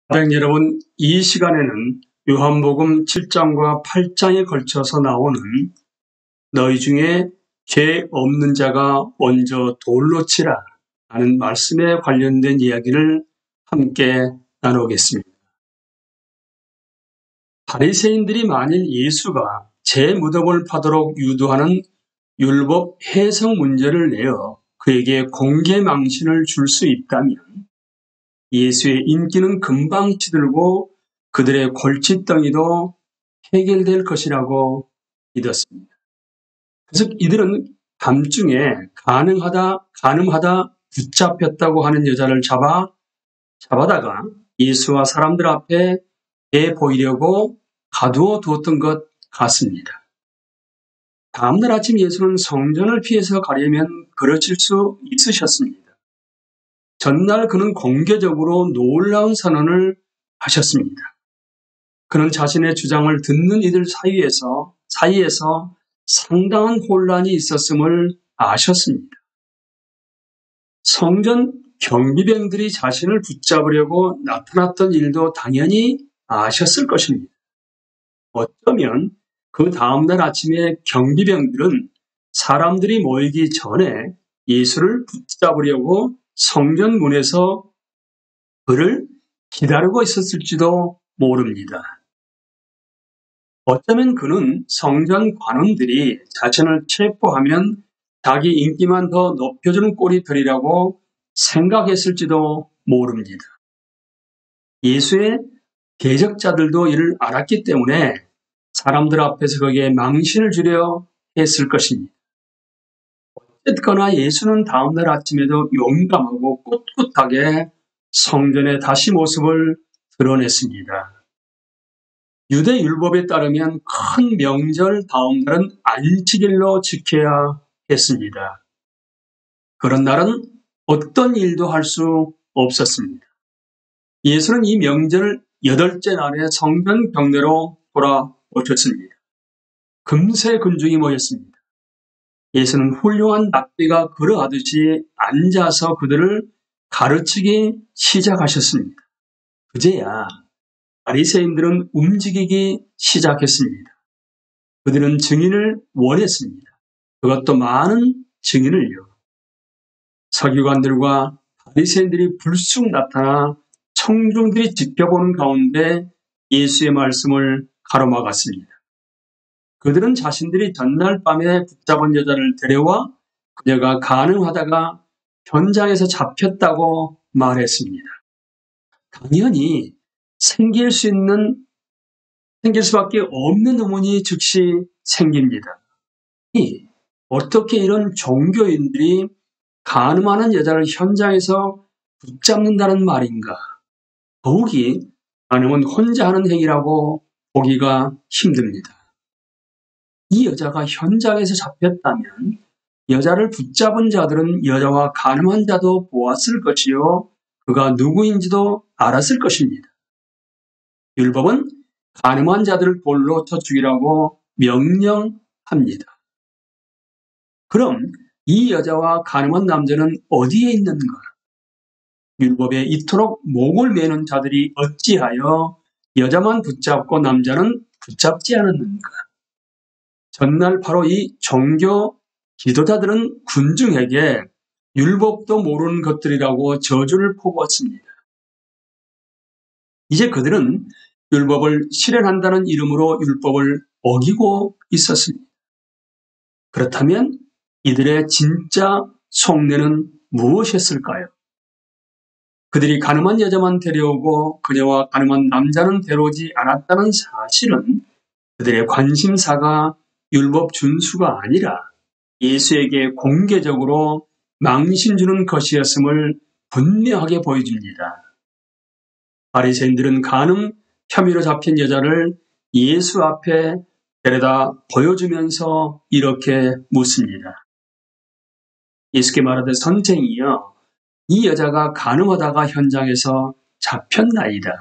사랑 여러분, 이 시간에는 요한복음 7장과 8장에 걸쳐서 나오는 너희 중에 죄 없는 자가 먼저 돌로 치라 하는 말씀에 관련된 이야기를 함께 나누겠습니다. 바리새인들이 만일 예수가 제 무덤을 파도록 유도하는 율법 해석 문제를 내어 그에게 공개 망신을 줄 수 있다면 예수의 인기는 금방 시들고 그들의 골칫덩이도 해결될 것이라고 믿었습니다. 그래서 이들은 밤중에 가늠하다 붙잡혔다고 하는 여자를 잡아다가 예수와 사람들 앞에 내보이려고 가두어 두었던 것 같습니다. 다음날 아침 예수는 성전을 피해서 가려면 그러실 수 있으셨습니다. 전날 그는 공개적으로 놀라운 선언을 하셨습니다. 그는 자신의 주장을 듣는 이들 사이에서 상당한 혼란이 있었음을 아셨습니다. 성전 경비병들이 자신을 붙잡으려고 나타났던 일도 당연히 아셨을 것입니다. 어쩌면 그 다음날 아침에 경비병들은 사람들이 모이기 전에 예수를 붙잡으려고 성전 문에서 그를 기다리고 있었을지도 모릅니다. 어쩌면 그는 성전 관원들이 자신을 체포하면 자기 인기만 더 높여주는 꼴이 되리라고 생각했을지도 모릅니다. 예수의 대적자들도 이를 알았기 때문에 사람들 앞에서 그에게 망신을 주려 했을 것입니다. 어쨌거나 예수는 다음날 아침에도 용감하고 꿋꿋하게 성전에 다시 모습을 드러냈습니다. 유대 율법에 따르면 큰 명절 다음 날은 안식일로 지켜야 했습니다. 그런 날은 어떤 일도 할 수 없었습니다. 예수는 이 명절 8째 날에 성전 경내로 돌아오셨습니다. 금세 군중이 모였습니다. 예수는 훌륭한 납비가 그러하듯이 앉아서 그들을 가르치기 시작하셨습니다. 그제야 바리새인들은 움직이기 시작했습니다. 그들은 증인을 원했습니다. 그것도 많은 증인을요. 서기관들과 바리새인들이 불쑥 나타나 청중들이 지켜보는 가운데 예수의 말씀을 가로막았습니다. 그들은 자신들이 전날 밤에 붙잡은 여자를 데려와 그녀가 가늠하다가 현장에서 잡혔다고 말했습니다. 당연히 생길 수밖에 없는 의문이 즉시 생깁니다. 어떻게 이런 종교인들이 간음하는 여자를 현장에서 붙잡는다는 말인가? 더욱이 간음은 혼자 하는 행위라고 보기가 힘듭니다. 이 여자가 현장에서 잡혔다면 여자를 붙잡은 자들은 여자와 간음한 자도 보았을 것이요 그가 누구인지도 알았을 것입니다. 율법은 간음한 자들을 돌로 쳐 죽이라고 명령합니다. 그럼 이 여자와 간음한 남자는 어디에 있는가? 율법에 이토록 목을 매는 자들이 어찌하여 여자만 붙잡고 남자는 붙잡지 않았는가? 전날 바로 이 종교 지도자들은 군중에게 율법도 모르는 것들이라고 저주를 퍼부었습니다. 이제 그들은 율법을 실현한다는 이름으로 율법을 어기고 있었습니다. 그렇다면 이들의 진짜 속내는 무엇이었을까요? 그들이 간음한 여자만 데려오고 그녀와 간음한 남자는 데려오지 않았다는 사실은 그들의 관심사가 율법 준수가 아니라 예수에게 공개적으로 망신 주는 것이었음을 분명하게 보여줍니다. 바리새인들은 간음 혐의로 잡힌 여자를 예수 앞에 데려다 보여주면서 이렇게 묻습니다. 예수께 말하되 선생이여, 이 여자가 간음하다가 현장에서 잡혔나이다.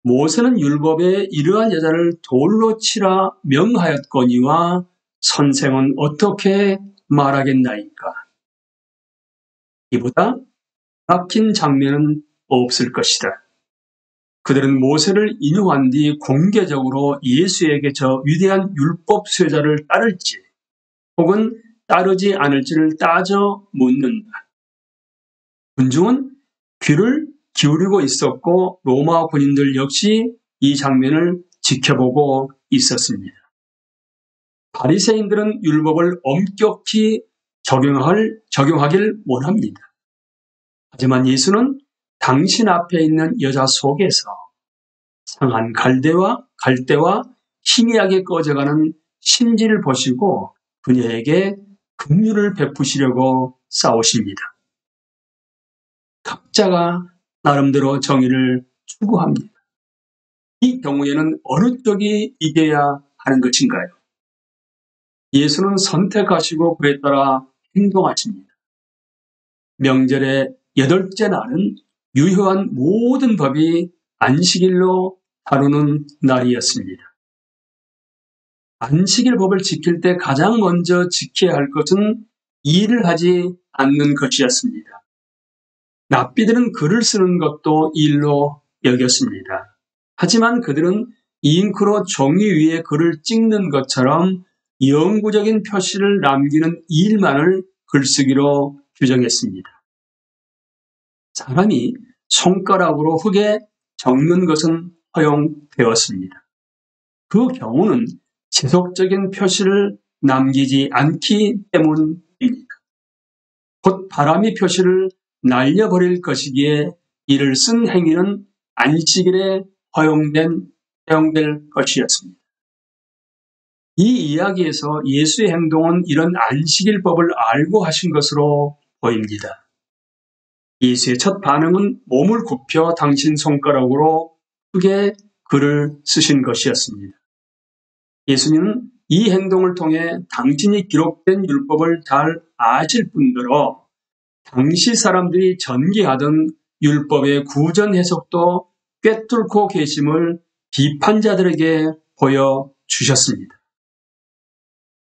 모세는 율법에 이러한 여자를 돌로 치라 명하였거니와 선생은 어떻게 말하겠나이까? 이보다 막힌 장면은 없을 것이다. 그들은 모세를 인용한 뒤 공개적으로 예수에게 저 위대한 율법 수혜자를 따를지 혹은 따르지 않을지를 따져 묻는다. 군중은 귀를 기울이고 있었고 로마 군인들 역시 이 장면을 지켜보고 있었습니다. 바리새인들은 율법을 엄격히 적용하길 원합니다. 하지만 예수는 당신 앞에 있는 여자 속에서 상한 갈대와 희미하게 꺼져가는 심지를 보시고 그녀에게 긍휼을 베푸시려고 싸우십니다. 각자가 나름대로 정의를 추구합니다. 이 경우에는 어느 쪽이 이겨야 하는 것인가요? 예수는 선택하시고 그에 따라 행동하십니다. 명절의 8째 날은 유효한 모든 법이 안식일로 다루는 날이었습니다. 안식일 법을 지킬 때 가장 먼저 지켜야 할 것은 일을 하지 않는 것이었습니다. 랍비들은 글을 쓰는 것도 일로 여겼습니다. 하지만 그들은 잉크로 종이 위에 글을 찍는 것처럼 영구적인 표시를 남기는 일만을 글쓰기로 규정했습니다. 사람이 손가락으로 흙에 적는 것은 허용되었습니다. 그 경우는 지속적인 표시를 남기지 않기 때문입니다. 곧 바람이 표시를 날려버릴 것이기에 이를 쓴 행위는 안식일에 허용될 것이었습니다. 이 이야기에서 예수의 행동은 이런 안식일법을 알고 하신 것으로 보입니다. 예수의 첫 반응은 몸을 굽혀 당신 손가락으로 흙에 글을 쓰신 것이었습니다. 예수님은 이 행동을 통해 당신이 기록된 율법을 잘 아실 뿐더러 당시 사람들이 전개하던 율법의 구전 해석도 꿰뚫고 계심을 비판자들에게 보여주셨습니다.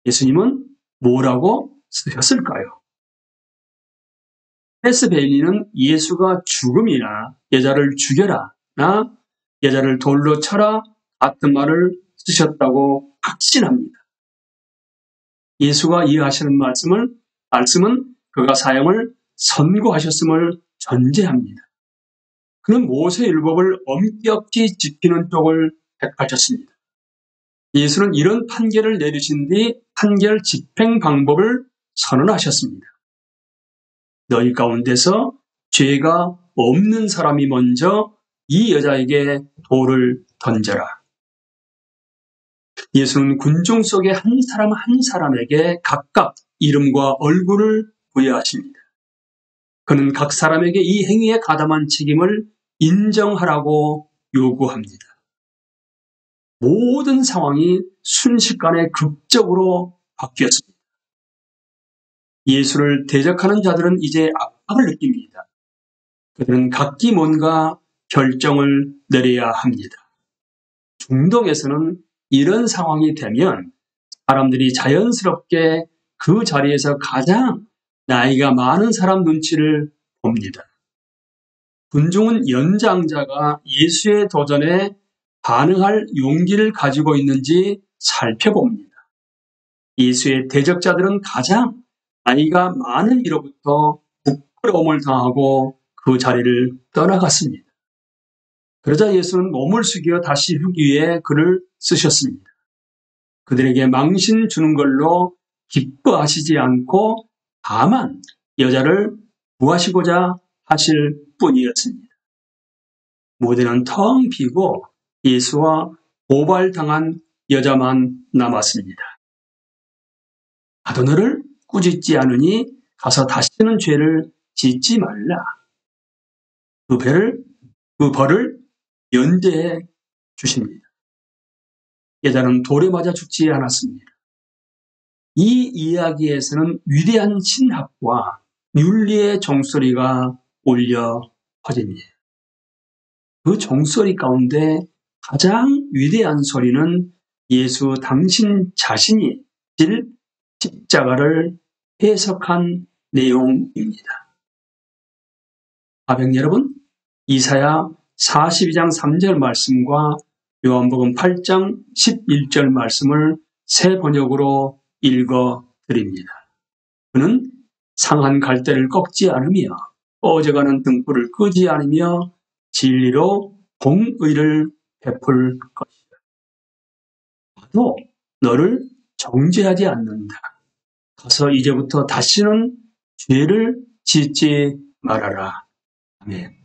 예수님은 뭐라고 쓰셨을까요? 헤스 베일리는 예수가 죽음이나 여자를 죽여라나 여자를 돌로 쳐라 같은 말을 쓰셨다고 확신합니다. 예수가 이해하시는 말씀은 그가 사형을 선고하셨음을 전제합니다. 그는 모세율법을 엄격히 지키는 쪽을 택하셨습니다. 예수는 이런 판결을 내리신 뒤 판결 집행 방법을 선언하셨습니다. 너희 가운데서 죄가 없는 사람이 먼저 이 여자에게 돌을 던져라. 예수는 군중 속의 한 사람 한 사람에게 각각 이름과 얼굴을 부여하십니다. 그는 각 사람에게 이 행위에 가담한 책임을 인정하라고 요구합니다. 모든 상황이 순식간에 극적으로 바뀌었습니다. 예수를 대적하는 자들은 이제 압박을 느낍니다. 그들은 각기 뭔가 결정을 내려야 합니다. 중동에서는 이런 상황이 되면 사람들이 자연스럽게 그 자리에서 가장 나이가 많은 사람 눈치를 봅니다. 군중은 연장자가 예수의 도전에 반응할 용기를 가지고 있는지 살펴봅니다. 예수의 대적자들은 가장 나이가 많은 이로부터 부끄러움을 당하고 그 자리를 떠나갔습니다. 그러자 예수는 몸을 숙여 다시 흙 위에 글을 쓰셨습니다. 그들에게 망신 주는 걸로 기뻐하시지 않고 다만 여자를 구하시고자 하실 뿐이었습니다. 무대는 텅 비고 예수와 고발당한 여자만 남았습니다. 나도 너를 꾸짖지 않으니 가서 다시는 죄를 짓지 말라. 그 벌을 연대해 주십니다. 여자는 돌에 맞아 죽지 않았습니다. 이 이야기에서는 위대한 신학과 윤리의 종소리가 울려 퍼집니다. 그 종소리 가운데 가장 위대한 소리는 예수 당신 자신이 질 십자가를 해석한 내용입니다. 가백 여러분, 이사야 42장 3절 말씀과 요한복음 8장 11절 말씀을 새 번역으로 읽어 드립니다. 그는 상한 갈대를 꺾지 않으며 꺼져가는 등불을 끄지 않으며 진리로 공의를 베풀 것이다. 나도 너를 정죄하지 않는다. 가서 이제부터 다시는 죄를 짓지 말아라. 아멘.